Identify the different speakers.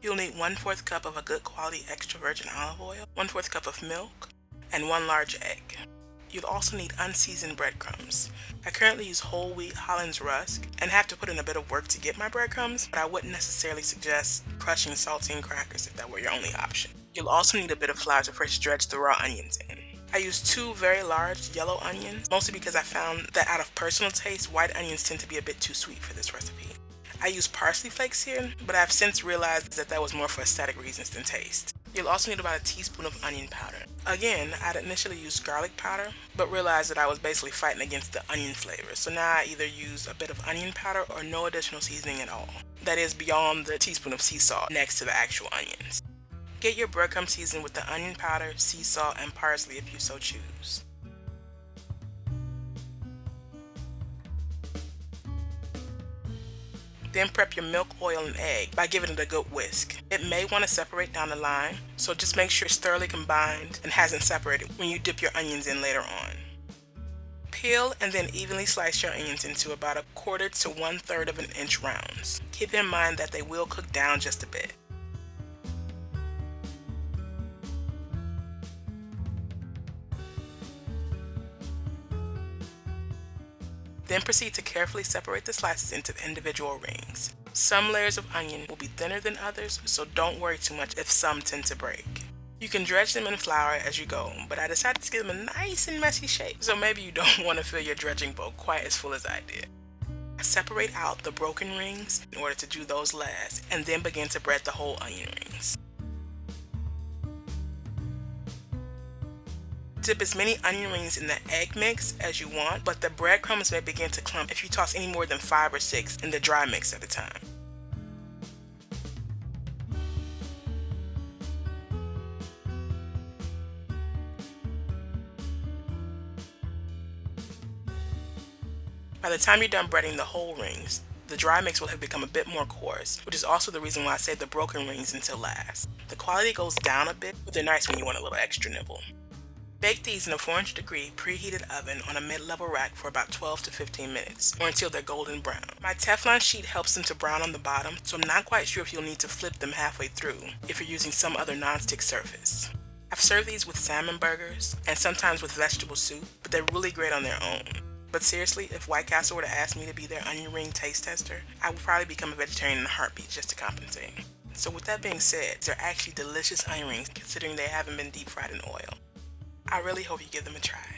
Speaker 1: You'll need 1/4 cup of a good quality extra virgin olive oil, 1/4 cup of milk, and 1 large egg. You'll also need unseasoned breadcrumbs. I currently use whole wheat Holland's rusk and have to put in a bit of work to get my breadcrumbs, but I wouldn't necessarily suggest crushing saltine crackers if that were your only option. You'll also need a bit of flour to first dredge the raw onions in. I use 2 very large yellow onions, mostly because I found that out of personal taste, white onions tend to be a bit too sweet for this recipe. I use parsley flakes here, but I've since realized that was more for aesthetic reasons than taste. You'll also need about a teaspoon of onion powder. Again, I'd initially used garlic powder, but realized that I was basically fighting against the onion flavor, so now I either use a bit of onion powder or no additional seasoning at all. That is beyond the teaspoon of sea salt next to the actual onions. Get your breadcrumb seasoned with the onion powder, sea salt, and parsley if you so choose. Then prep your milk, oil, and egg by giving it a good whisk. It may want to separate down the line, so just make sure it's thoroughly combined and hasn't separated when you dip your onions in later on. Peel and then evenly slice your onions into about 1/4 to 1/3 of an inch rounds. Keep in mind that they will cook down just a bit. Then proceed to carefully separate the slices into the individual rings. Some layers of onion will be thinner than others, so don't worry too much if some tend to break. You can dredge them in flour as you go, but I decided to give them a nice and messy shape, so maybe you don't want to fill your dredging bowl quite as full as I did. Separate out the broken rings in order to do those last, and then begin to bread the whole onion rings. Dip as many onion rings in the egg mix as you want, but the breadcrumbs may begin to clump if you toss any more than 5 or 6 in the dry mix at a time. By the time you're done breading the whole rings, the dry mix will have become a bit more coarse, which is also the reason why I save the broken rings until last. The quality goes down a bit, but they're nice when you want a little extra nibble. Bake these in a 400-degree preheated oven on a mid-level rack for about 12 to 15 minutes, or until they're golden brown. My Teflon sheet helps them to brown on the bottom, so I'm not quite sure if you'll need to flip them halfway through if you're using some other non-stick surface. I've served these with salmon burgers, and sometimes with vegetable soup, but they're really great on their own. But seriously, if White Castle were to ask me to be their onion ring taste tester, I would probably become a vegetarian in a heartbeat just to compensate. So with that being said, they're actually delicious onion rings considering they haven't been deep fried in oil. I really hope you give them a try.